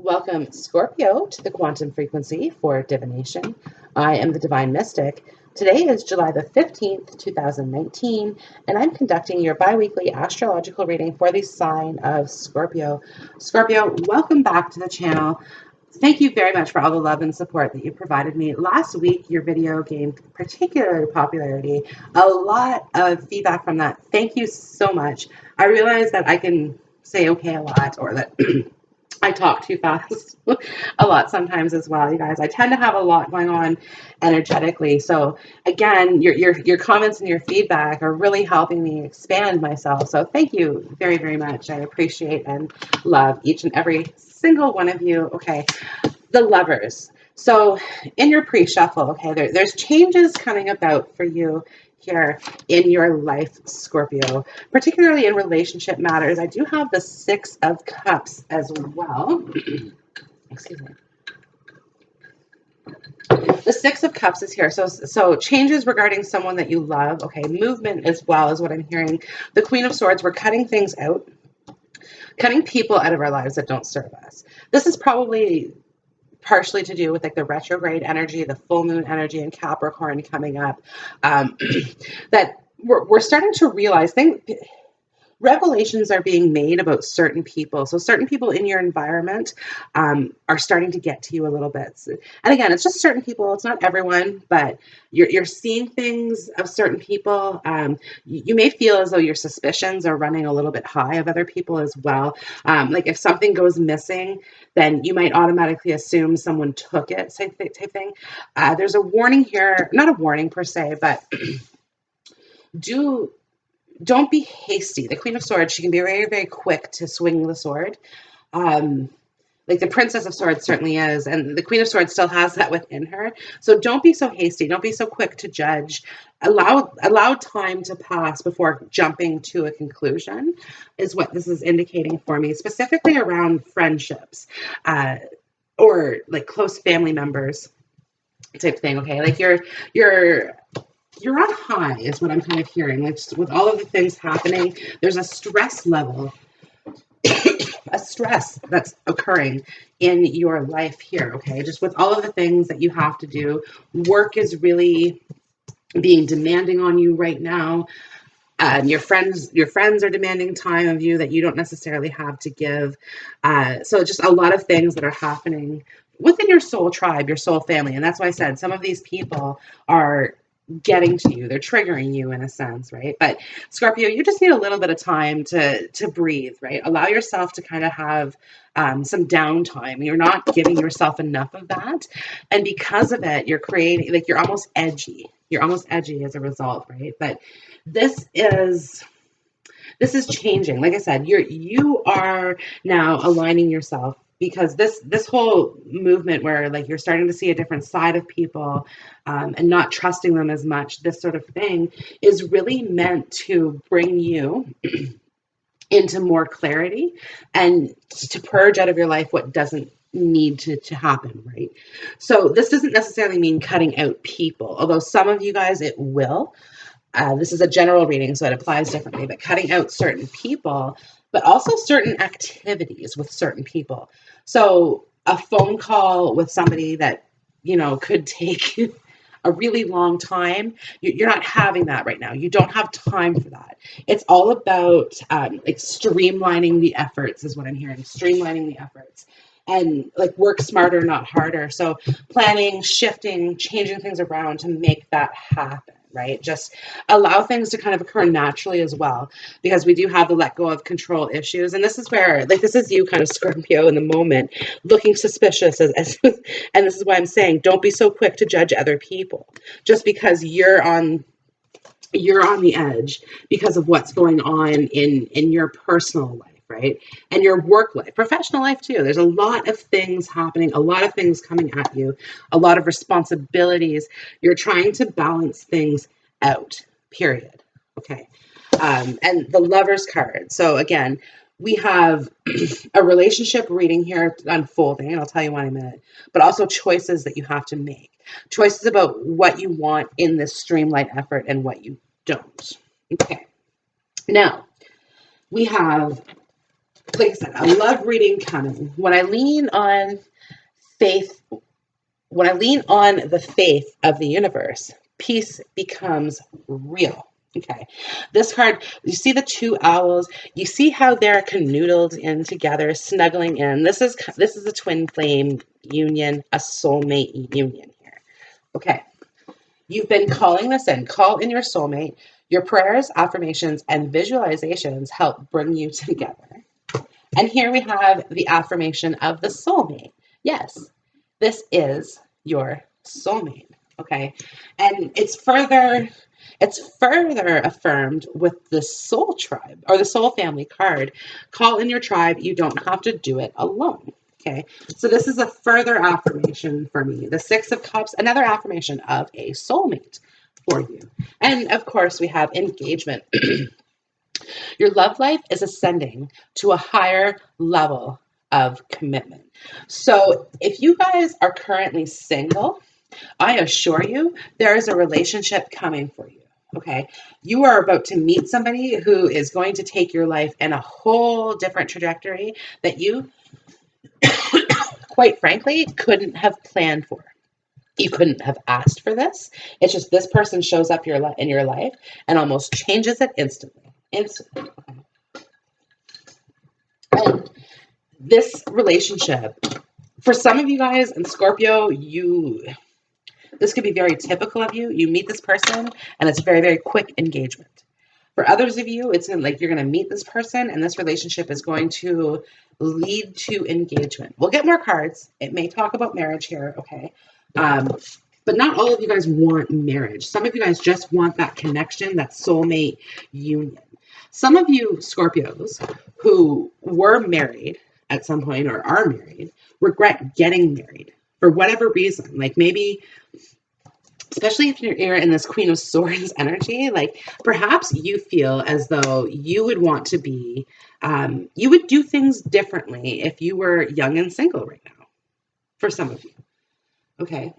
Welcome, Scorpio, to the quantum frequency for divination. I am the Divine Mystic. Today is July the 15th, 2019, and I'm conducting your bi-weekly astrological reading for the sign of Scorpio. Scorpio, welcome back to the channel. Thank you very much for all the love and support that you provided me. Last week, your video gained particular popularity. A lot of feedback from that. Thank you so much. I realize that I can say okay a lot, or that I talk too fast a lot sometimes as well, you guys. I tend to have a lot going on energetically. So again, your comments and your feedback are really helping me expand myself. So thank you very, very much. I appreciate and love each and every single one of you. Okay, the Lovers. So in your pre-shuffle, okay, there's changes coming about for you here in your life, Scorpio, particularly in relationship matters. I do have the Six of Cups as well. Excuse me. The Six of Cups is here. So changes regarding someone that you love. Okay, movement as well is what I'm hearing. The Queen of Swords, we're cutting things out, cutting people out of our lives that don't serve us. This is probably partially to do with like the retrograde energy, the full moon energy in Capricorn coming up, that we're starting to realize things. Revelations are being made about certain people. So certain people in your environment are starting to get to you a little bit. And again, it's just certain people. It's not everyone, but you're seeing things of certain people. You may feel as though your suspicions are running a little bit high of other people as well. Like if something goes missing, then you might automatically assume someone took it, type thing. There's a warning here, not a warning per se, but don't be hasty. The Queen of Swords, she can be very, very quick to swing the sword. Like the Princess of Swords certainly is, and the Queen of Swords still has that within her. So don't be so hasty. Don't be so quick to judge. Allow time to pass before jumping to a conclusion is what this is indicating for me, specifically around friendships or like close family members type thing. Okay, like you're on high is what I'm kind of hearing. Like with all of the things happening, there's a stress level, a stress that's occurring in your life here. Okay, just with all of the things that you have to do, work is really being demanding on you right now. Your friends are demanding time of you that you don't necessarily have to give. So just a lot of things that are happening within your soul tribe, your soul family. And that's why I said some of these people are getting to you. They're triggering you in a sense, right? But Scorpio, you just need a little bit of time to breathe, right? Allow yourself to kind of have some downtime. You're not giving yourself enough of that. And because of it, you're creating, like, you're almost edgy. You're almost edgy as a result, right? But this is changing. Like I said, you are now aligning yourself, because this whole movement where like you're starting to see a different side of people and not trusting them as much, this sort of thing is really meant to bring you into more clarity and to purge out of your life what doesn't need to happen, right? So this doesn't necessarily mean cutting out people, although some of you guys it will. This is a general reading, so it applies differently, but cutting out certain people, but also certain activities with certain people. So a phone call with somebody that, could take a really long time, you're not having that right now. You don't have time for that. It's all about like streamlining the efforts is what I'm hearing, streamlining the efforts. And like work smarter, not harder. So planning, shifting, changing things around to make that happen, right? Just allow things to kind of occur naturally as well, because we do have the let go of control issues. And this is where, like, this is you kind of Scorpio in the moment, looking suspicious as and this is why I'm saying, don't be so quick to judge other people just because you're on the edge because of what's going on in your personal life, right? And your work life, professional life too. There's a lot of things happening, a lot of things coming at you, a lot of responsibilities. You're trying to balance things out, period. Okay. And the Lover's card. So again, we have a relationship reading here unfolding, and I'll tell you why in a minute, but also choices that you have to make. Choices about what you want in this streamlined effort and what you don't. Okay. Now, we have like I said, a love reading coming. When I lean on faith, when I lean on the faith of the universe, peace becomes real. Okay. This card, you see the two owls, you see how they're canoodled in together, snuggling in. This is a twin flame union, a soulmate union here. Okay. You've been calling this in. Call in your soulmate. Your prayers, affirmations, and visualizations help bring you together. And here we have the affirmation of the soulmate. Yes, this is your soulmate. Okay. And it's further affirmed with the soul tribe or the soul family card. Call in your tribe. You don't have to do it alone. Okay. So this is a further affirmation for me. The Six of Cups, another affirmation of a soulmate for you. And of course, we have engagement. Your love life is ascending to a higher level of commitment. So if you guys are currently single, I assure you there is a relationship coming for you. Okay. You are about to meet somebody who is going to take your life in a whole different trajectory that you, quite frankly, couldn't have planned for. You couldn't have asked for this. It's just this person shows up in your life and almost changes it instantly. Instantly. And this relationship, for some of you guys in Scorpio, this could be very typical of you. You meet this person and it's very, very quick engagement. For others of you, it's like you're going to meet this person and this relationship is going to lead to engagement. We'll get more cards. It may talk about marriage here, okay? But not all of you guys want marriage. Some of you guys just want that connection, that soulmate union. Some of you Scorpios who were married at some point or are married regret getting married for whatever reason. Like maybe, especially if you're in this Queen of Swords energy, like perhaps you feel as though you would want to be, you would do things differently if you were young and single right now, for some of you. Okay.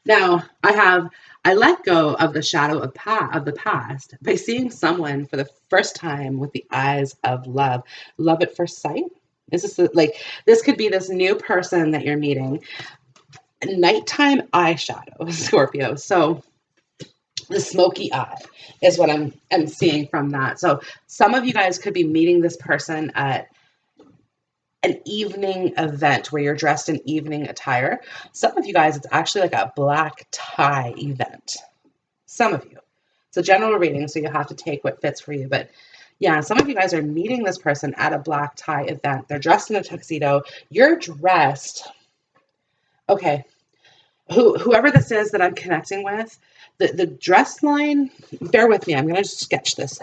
Now, I let go of the shadow of the past by seeing someone for the first time with the eyes of love. Love at first sight. This could be this new person that you're meeting. Nighttime eyeshadow, Scorpio. So the smoky eye is what I'm seeing from that. So some of you guys could be meeting this person at an evening event where you're dressed in evening attire. Some of you guys, it's actually like a black tie event. Some of you. It's a general reading, so you'll have to take what fits for you. But yeah, some of you guys are meeting this person at a black tie event. They're dressed in a tuxedo. You're dressed. Okay. Whoever this is that I'm connecting with, the dress line, bear with me. I'm going to sketch this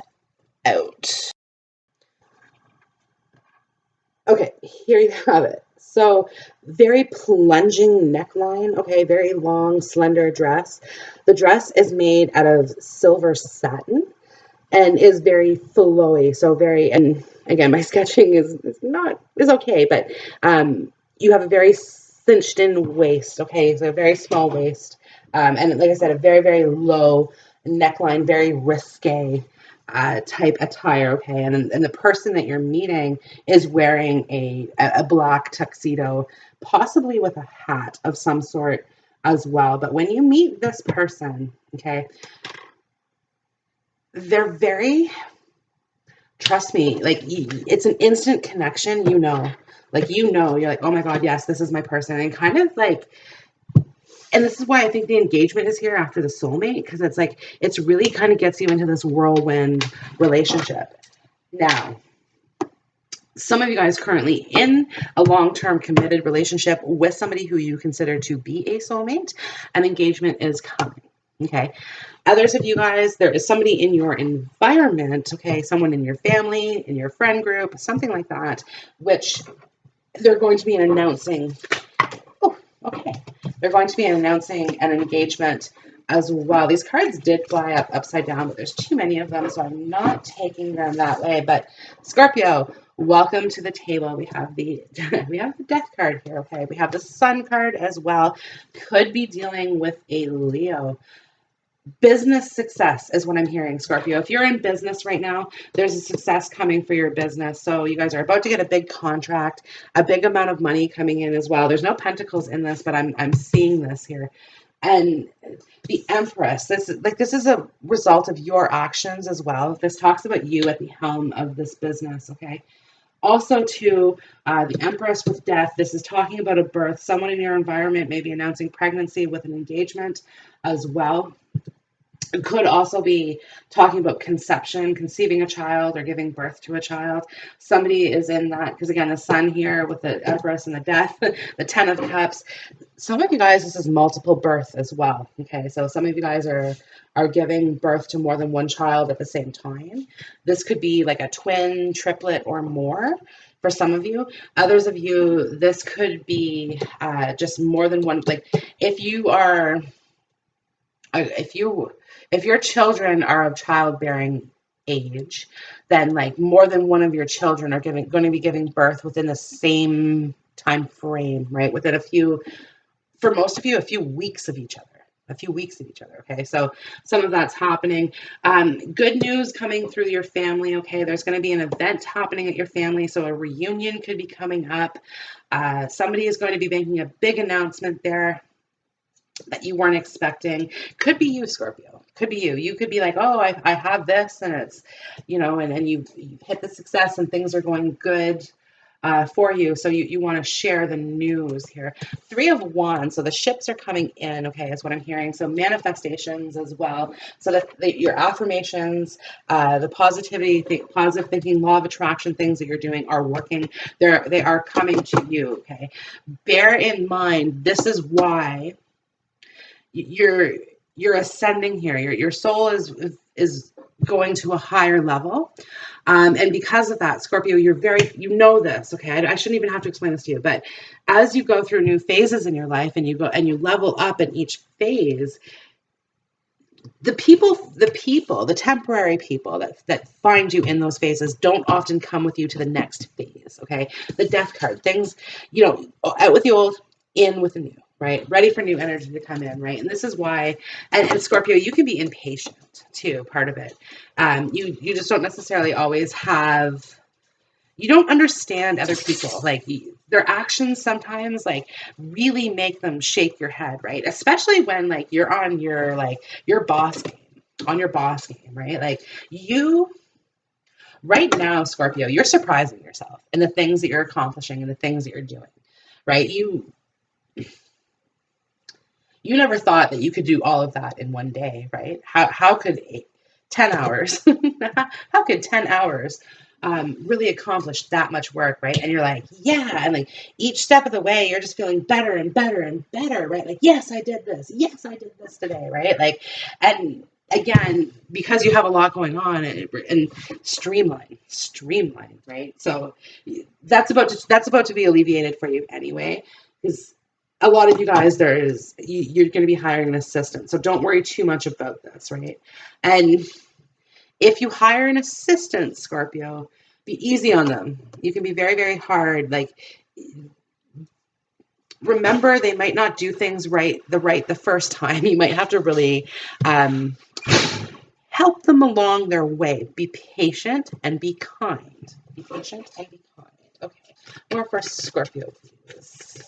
out. Okay, here you have it. So very plunging neckline, okay, very long, slender dress. The dress is made out of silver satin and is very flowy. So very, and again, my sketching is okay, but you have a very cinched in waist, okay, so a very small waist. And like I said, a very, very low neckline, very risque type attire, okay? And the person that you're meeting is wearing a black tuxedo, possibly with a hat of some sort as well. But when you meet this person, okay, they're very, trust me, like it's an instant connection, you're like, oh my God, yes, this is my person. And kind of like, and this is why I think the engagement is here after the soulmate, because it's like, it's really kind of gets you into this whirlwind relationship. Now, some of you guys currently in a long-term committed relationship with somebody who you consider to be a soulmate, an engagement is coming. Okay. Others of you guys, there is somebody in your environment, okay, someone in your family, in your friend group, something like that, which they're going to be announcing. Oh, okay. They're going to be announcing an engagement as well. These cards did fly up upside down, but there's too many of them, so I'm not taking them that way. But Scorpio, welcome to the table. We have the Death card here, okay? We have the Sun card as well. Could be dealing with a Leo. Business success is what I'm hearing, Scorpio. If you're in business right now, there's a success coming for your business. So you guys are about to get a big contract, a big amount of money coming in as well. There's no pentacles in this, but I'm seeing this here. And the Empress, this is a result of your actions as well. This talks about you at the helm of this business, okay? Also, to the Empress with death, this is talking about a birth. Someone in your environment may be announcing pregnancy with an engagement as well. It could also be talking about conception, conceiving a child or giving birth to a child. Somebody is in that, because again, the sun here with the Empress and the death, the 10 of Cups. Some of you guys, this is multiple birth as well. Okay, so some of you guys are giving birth to more than one child at the same time. This could be like a twin, triplet, or more for some of you. Others of you, this could be just more than one. Like if you are, if you if your children are of childbearing age, then like more than one of your children are going to be giving birth within the same time frame, right? Within a few, for most of you, a few weeks of each other. A few weeks of each other. Okay, so some of that's happening. Good news coming through your family. Okay, there's going to be an event happening at your family, so a reunion could be coming up. Somebody is going to be making a big announcement there that you weren't expecting. Could be you, Scorpio. Could be you. You could be like, oh, I have this, and it's, and you've hit the success and things are going good for you. So you want to share the news here. 3 of Wands. So the ships are coming in, okay, is what I'm hearing. So manifestations as well. So that your affirmations, the positivity, positive thinking, law of attraction, things that you're doing are working. They are coming to you, okay? Bear in mind, this is why you're ascending here. Your soul is going to a higher level, and because of that, Scorpio, you know this. Okay, I shouldn't even have to explain this to you, but as you go through new phases in your life and you level up in each phase, the temporary people that find you in those phases don't often come with you to the next phase. Okay, the death card, things, out with the old, in with the new, right? Ready for new energy to come in, right? And this is why, and Scorpio, you can be impatient too, part of it. You just don't necessarily always have, you don't understand other people, like their actions sometimes like really make them shake your head, right? Especially when like you're on your boss game, on your boss game, right? Like you right now, Scorpio, you're surprising yourself in the things that you're accomplishing and the things that you're doing, right? You never thought that you could do all of that in one day, right? How could 10 hours, how could 10 hours really accomplish that much work, right? And you're like, yeah. And like each step of the way, you're just feeling better and better and better, right? Like, yes, I did this. Yes, I did this today, right? Like, and again, because you have a lot going on and streamline, right? So that's about to be alleviated for you anyway, because a lot of you guys, you're going to be hiring an assistant. So don't worry too much about this, right? And if you hire an assistant, Scorpio, be easy on them. You can be very, very hard. Like, remember, they might not do things the first time. You might have to really help them along their way. Be patient and be kind. Be patient and be kind. Okay. More for Scorpio, please.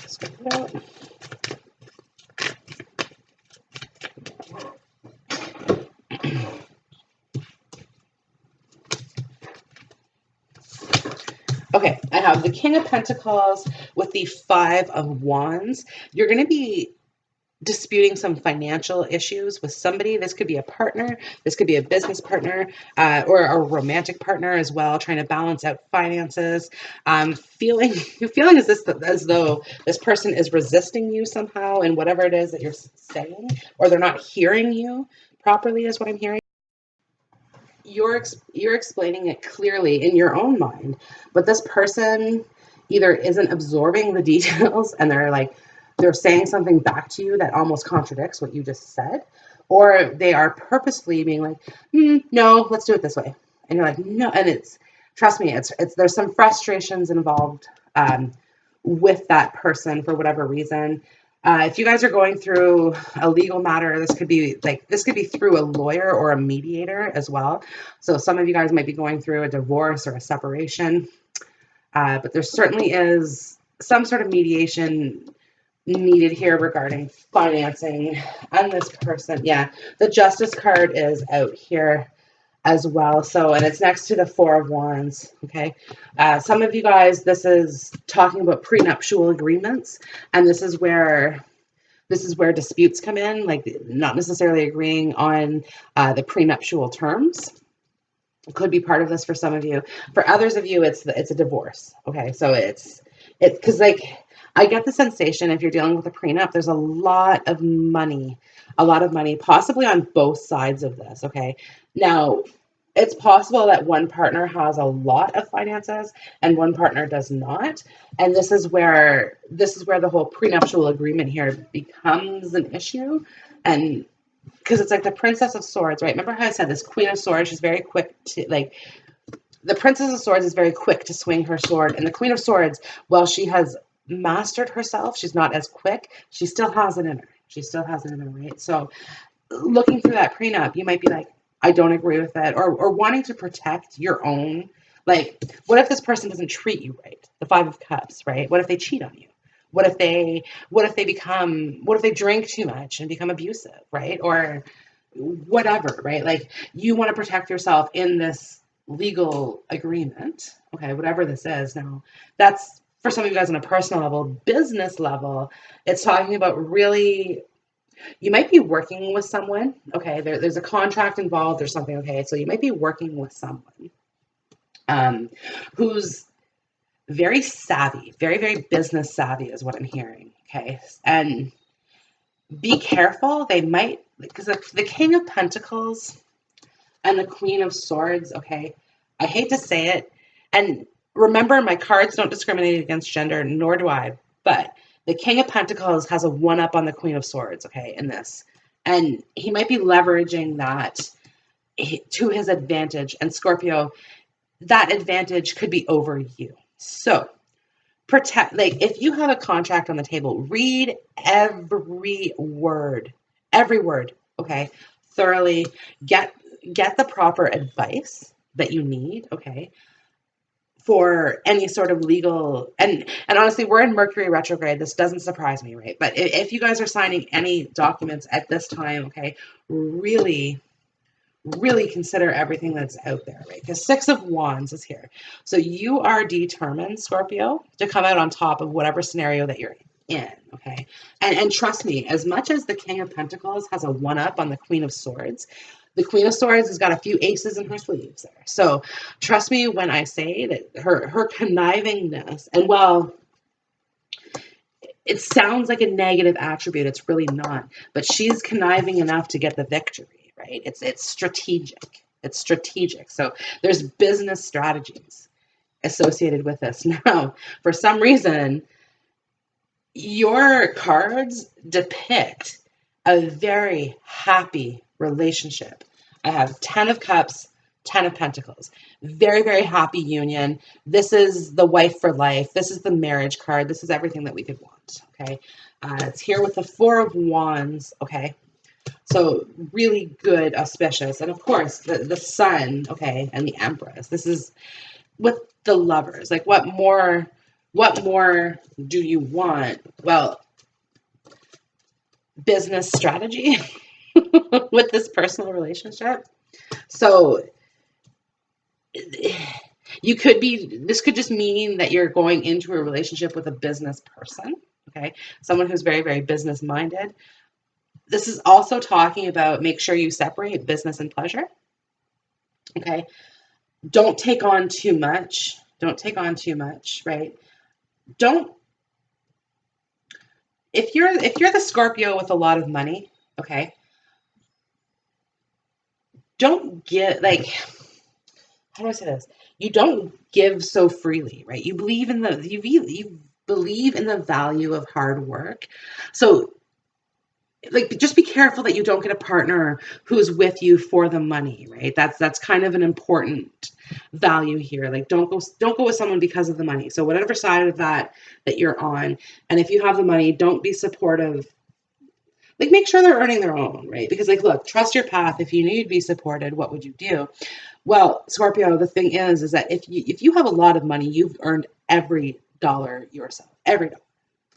Scorpio. Okay, I have the King of Pentacles with the 5 of Wands. You're going to be disputing some financial issues with somebody. This could be a partner. This could be a business partner or a romantic partner as well, trying to balance out finances. Feeling as though this person is resisting you somehow in whatever it is that you're saying, or they're not hearing you properly, is what I'm hearing. You're explaining it clearly in your own mind, but this person either isn't absorbing the details and they're saying something back to you that almost contradicts what you just said, or they are purposefully being like, no, let's do it this way. And you're like, no. And trust me, there's some frustrations involved with that person for whatever reason. If you guys are going through a legal matter, this could be through a lawyer or a mediator as well. So some of you guys might be going through a divorce or a separation, but there certainly is some sort of mediation needed here regarding financing and this person. Yeah, the Justice card is out here as well. So, and it's next to the Four of Wands. Okay. Some of you guys, this is talking about prenuptial agreements, and this is where disputes come in, like not necessarily agreeing on the prenuptial terms. It could be part of this for some of you. For others of you, it's a divorce. Okay. So it's because, like, I get the sensation if you're dealing with a prenup, there's a lot of money, possibly on both sides of this. Okay. Now, it's possible that one partner has a lot of finances and one partner does not. And this is where the whole prenuptial agreement here becomes an issue. And because it's like the Princess of Swords, right? Remember how I said this Queen of Swords, she's very quick to, like, the Princess of Swords is very quick to swing her sword. And the Queen of Swords, while she has mastered herself, she's not as quick. She still has it in her. Right? So looking through that prenup, you might be like, I don't agree with it, or wanting to protect your own. Like, what if this person doesn't treat you right? The Five of Cups, right? What if they cheat on you? What if they drink too much and become abusive, right? Or whatever, right? Like, you want to protect yourself in this legal agreement, okay, whatever this is. Now, that's for some of you guys on a personal level. Business level, it's talking about really, you might be working with someone, okay, there's a contract involved or something, okay, so you might be working with someone who's very savvy, very, very business savvy is what I'm hearing, okay, and be careful, they might, because the King of Pentacles and the Queen of Swords, okay, I hate to say it, and remember, my cards don't discriminate against gender, nor do I, but the King of Pentacles has a one-up on the Queen of Swords, okay, in this. And he might be leveraging that to his advantage. And Scorpio, that advantage could be over you. So protect, like, if you have a contract on the table, read every word, okay, thoroughly. Get the proper advice that you need, okay, for any sort of legal, and honestly, we're in Mercury retrograde. This doesn't surprise me, right? But if you guys are signing any documents at this time, okay, really, really consider everything that's out there, right? Because Six of Wands is here. So you are determined, Scorpio, to come out on top of whatever scenario that you're in, okay? And trust me, as much as the King of Pentacles has a one-up on the Queen of Swords, the Queen of Swords has got a few aces in her sleeves there. So trust me when I say that her connivingness, and well, it sounds like a negative attribute. It's really not. But she's conniving enough to get the victory, right? It's strategic. It's strategic. So there's business strategies associated with this. Now, for some reason, your cards depict a very happy relationship. I have 10 of Cups, 10 of Pentacles. Very, very happy union. This is the wife for life. This is the marriage card. This is everything that we could want, okay? It's here with the Four of Wands, okay? So really good, auspicious. And of course, the Sun, okay, and the Empress. This is with the Lovers. Like, what more do you want? Well, business strategy with this personal relationship. So this could just mean that you're going into a relationship with a business person, okay? Someone who's very, very business minded. This is also talking about, make sure you separate business and pleasure, okay? Don't take on too much, right? If you're the Scorpio with a lot of money, okay, don't get, like, how do I say this? You don't give so freely, right? You believe in you believe in the value of hard work. So like, just be careful that you don't get a partner who's with you for the money, right? That's kind of an important value here. Like, don't go with someone because of the money. So whatever side of that you're on, and if you have the money, don't be supportive. Like, make sure they're earning their own, right? Because, like, look, trust your path. If you knew you'd be supported, what would you do? Well, Scorpio, the thing is that if you have a lot of money, you've earned every dollar yourself, every dollar,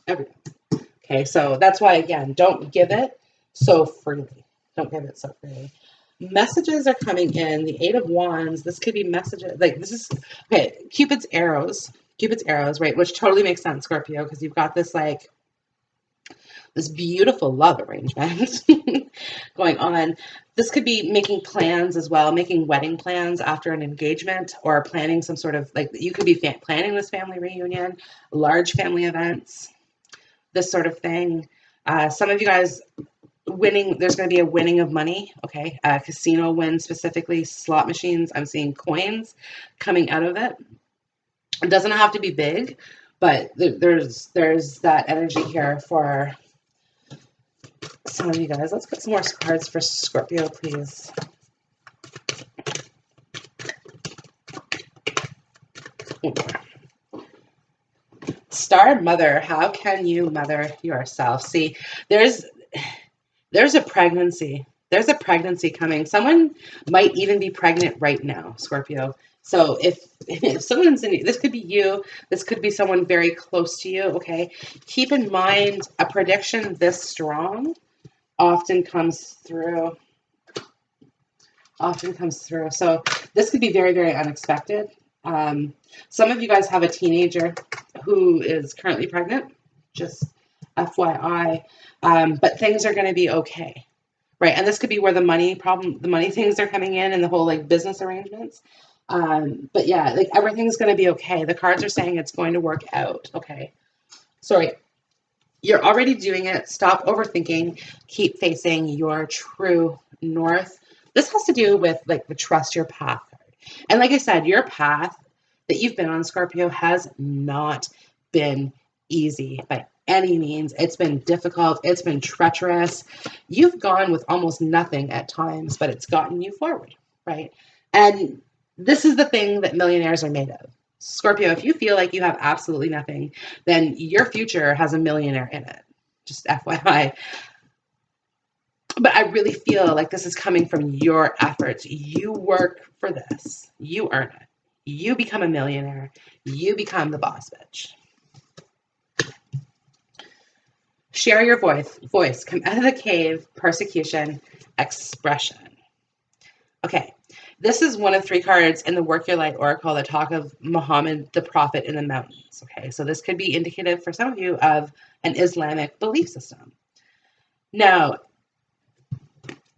every dollar. Okay, so that's why, again, don't give it so freely. Don't give it so freely. Messages are coming in. The Eight of Wands. This could be messages. Like, this is, okay, Cupid's arrows. Cupid's arrows, right? Which totally makes sense, Scorpio, because you've got this, like, this beautiful love arrangement going on. This could be making plans as well, making wedding plans after an engagement, or planning some sort of, like, you could be planning this family reunion, large family events, this sort of thing. Some of you guys winning, there's going to be a winning of money. Okay. Casino win, specifically slot machines. I'm seeing coins coming out of it. It doesn't have to be big, but there's that energy here for some of you guys. Let's get some more cards for Scorpio, please. Star Mother, how can you mother yourself? See, there's a pregnancy. There's a pregnancy coming. Someone might even be pregnant right now, Scorpio. So if someone's in, this could be you, this could be someone very close to you, okay? Keep in mind, a prediction this strong often comes through. So this could be very, very unexpected. Some of you guys have a teenager who is currently pregnant, just FYI. But things are going to be okay, right? And this could be where the money things are coming in, and the whole, like, business arrangements. But yeah, like, everything's going to be okay. The cards are saying it's going to work out. Okay. Sorry. You're already doing it. Stop overthinking. Keep facing your true north. This has to do with, like, the trust your path card. And like I said, your path that you've been on, Scorpio, has not been easy by any means. It's been difficult. It's been treacherous. You've gone with almost nothing at times, but it's gotten you forward, right? And this is the thing that millionaires are made of. Scorpio, if you feel like you have absolutely nothing, then your future has a millionaire in it. Just FYI. But I really feel like this is coming from your efforts. You work for this. You earn it. You become a millionaire. You become the boss bitch. Share your voice. Come out of the cave. Persecution. Expression. Okay. This is one of 3 cards in the Work Your Light Oracle that talk of Muhammad, the prophet in the mountains. Okay. So this could be indicative for some of you of an Islamic belief system. Now,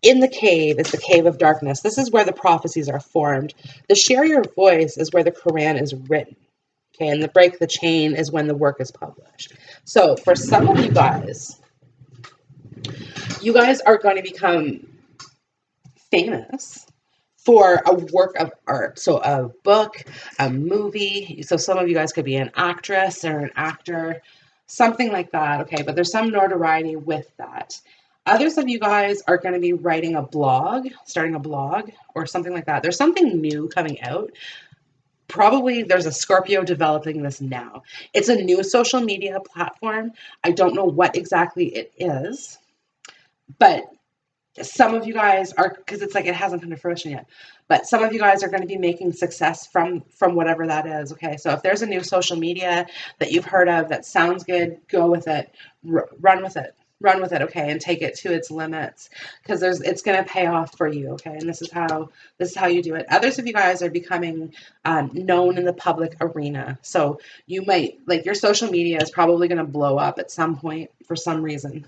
in the cave is the cave of darkness. This is where the prophecies are formed. The share your voice is where the Quran is written. Okay, and the break the chain is when the work is published. So for some of you guys are going to become famous for a work of art. So a book, a movie. So some of you guys could be an actress or an actor, something like that. Okay, but there's some notoriety with that. Others of you guys are going to be writing a blog, starting a blog or something like that. There's something new coming out. Probably there's a Scorpio developing this now. It's a new social media platform. I don't know what exactly it is, but some of you guys are, because it's like it hasn't come to fruition yet, but some of you guys are going to be making success from whatever that is. Okay, so if there's a new social media that you've heard of that sounds good, go with it, run with it. Okay, and take it to its limits, because it's going to pay off for you. Okay, and this is how you do it. Others of you guys are becoming known in the public arena, so you might, like, your social media is probably going to blow up at some point for some reason.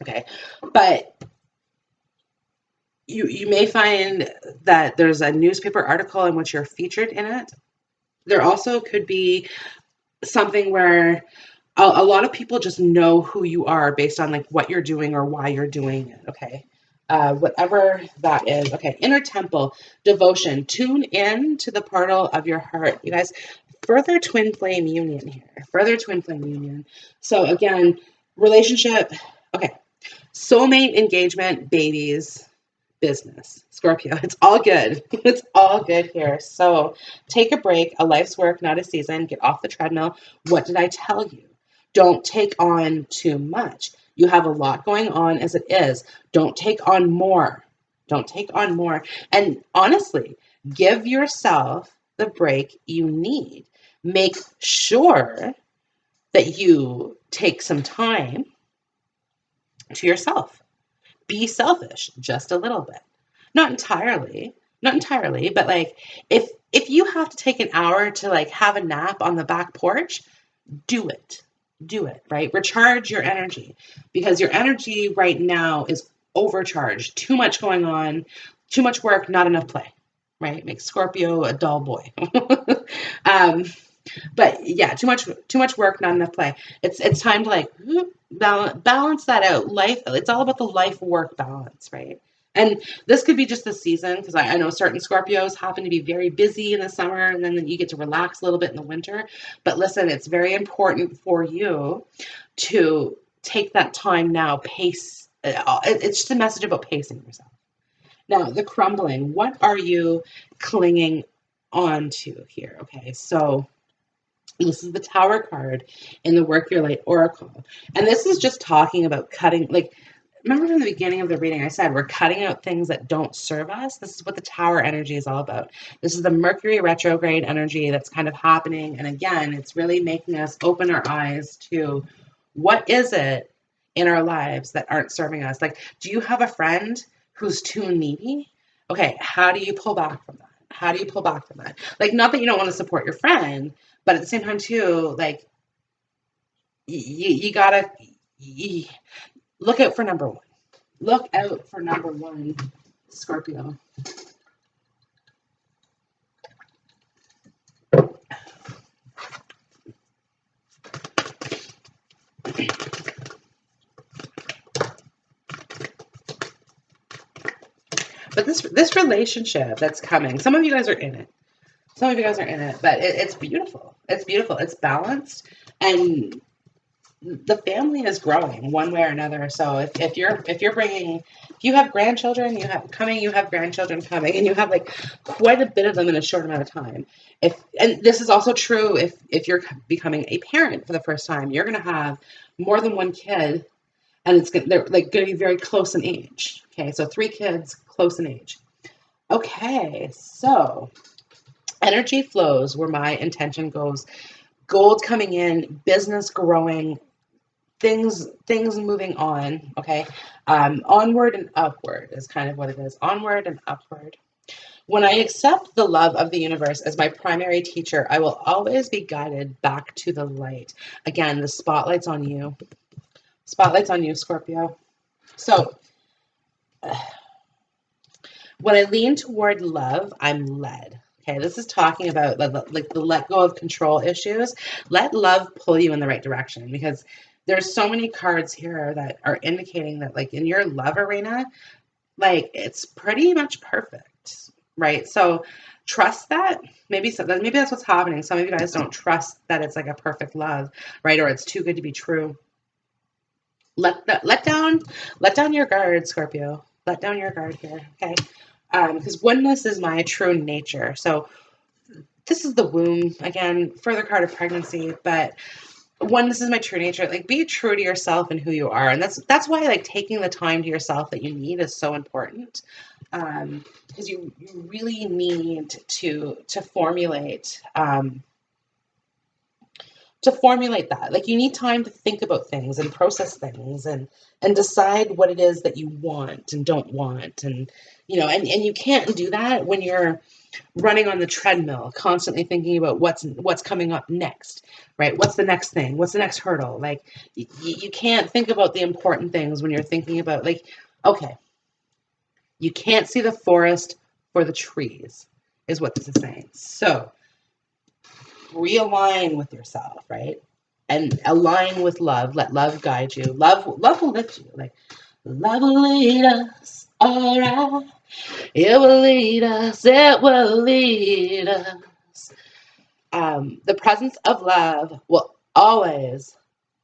Okay, but you may find that there's a newspaper article in which you're featured in it. There also could be something where a lot of people just know who you are based on, like, what you're doing or why you're doing it. Okay. Whatever that is. Okay. Inner temple, devotion, tune in to the portal of your heart. You guys, further twin flame union here. Further twin flame union. So again, relationship. Okay. Soulmate, engagement, babies, business. Scorpio, it's all good. It's all good here. So take a break, a life's work, not a season. Get off the treadmill. What did I tell you? Don't take on too much. You have a lot going on as it is. Don't take on more. Don't take on more. And honestly, give yourself the break you need. Make sure that you take some time to yourself. Be selfish just a little bit. Not entirely, not entirely, but like if you have to take an hour to like have a nap on the back porch, do it. Do it, right? Recharge your energy because your energy right now is overcharged. Too much going on, too much work, not enough play, right? Makes Scorpio a dull boy. um, but yeah, too much work, not enough play. It's time to like balance that out. Life, it's all about the life work balance, right? And this could be just the season because I know certain Scorpios happen to be very busy in the summer and then you get to relax a little bit in the winter. But listen, it's very important for you to take that time now, pace. It's just a message about pacing yourself. Now, the crumbling, what are you clinging on to here? Okay, so this is the Tower card in the Work Your Light Oracle. And this is just talking about cutting, like, remember from the beginning of the reading, I said we're cutting out things that don't serve us. This is what the Tower energy is all about. This is the Mercury retrograde energy that's kind of happening. And again, it's really making us open our eyes to what is it in our lives that aren't serving us. Like, do you have a friend who's too needy? Okay, how do you pull back from that? How do you pull back from that? Like, not that you don't want to support your friend, but at the same time, too, like, you gotta look out for number one. Look out for number one, Scorpio. But this relationship that's coming, some of you guys are in it. Some of you guys are in it, but it's beautiful. It's beautiful. It's balanced, and the family is growing one way or another. So if you're bringing, if you have grandchildren, you have grandchildren coming, and you have like quite a bit of them in a short amount of time. And this is also true if you're becoming a parent for the first time, you're going to have more than one kid, and they're like going to be very close in age. Okay, so 3 kids close in age. Okay, so energy flows where my intention goes. Gold coming in, business growing, things moving on. Okay, onward and upward is kind of what it is. Onward and upward. When I accept the love of the universe as my primary teacher, I will always be guided back to the light. Again, the spotlight's on you. Spotlight's on you, Scorpio. So when I lean toward love, I'm led. Okay, this is talking about like the let go of control issues. Let love pull you in the right direction because there's so many cards here that are indicating that like in your love arena, like it's pretty much perfect, right? So trust that. Maybe that's what's happening. Some of you guys don't trust that it's like a perfect love, right? Or it's too good to be true. Let down your guard, Scorpio. Let down your guard here, okay? Because oneness is my true nature. So this is the womb again, further card of pregnancy, but oneness is my true nature. Like be true to yourself and who you are, and that's why like taking the time to yourself that you need is so important. Because you really need to formulate. To formulate that, like you need time to think about things and process things and decide what it is that you want and don't want, and and you can't do that when you're running on the treadmill constantly thinking about what's coming up next, right? What's the next thing, what's the next hurdle? Like you can't think about the important things when you're thinking about like, okay, you can't see the forest for the trees is what this is saying. So realign with yourself, right? And align with love. Let love guide you. Love will lift you. Like love will lead us. All right. It will lead us. It will lead us. The presence of love will always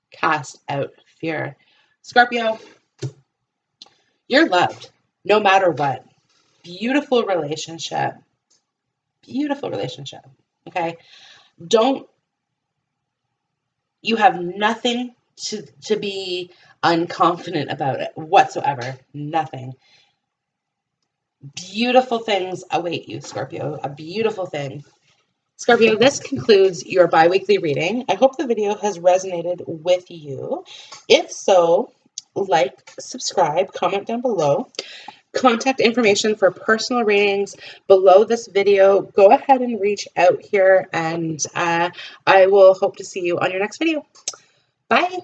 cast out fear. Scorpio, You're loved no matter what. Beautiful relationship. Beautiful relationship. Okay. You have nothing to be unconfident about it whatsoever. Nothing. Beautiful things await you, Scorpio. A beautiful thing. Scorpio, this concludes your bi-weekly reading. I hope the video has resonated with you. If so, like, subscribe, comment down below. Contact information for personal readings below this video. Go ahead and reach out here, and I will hope to see you on your next video. Bye.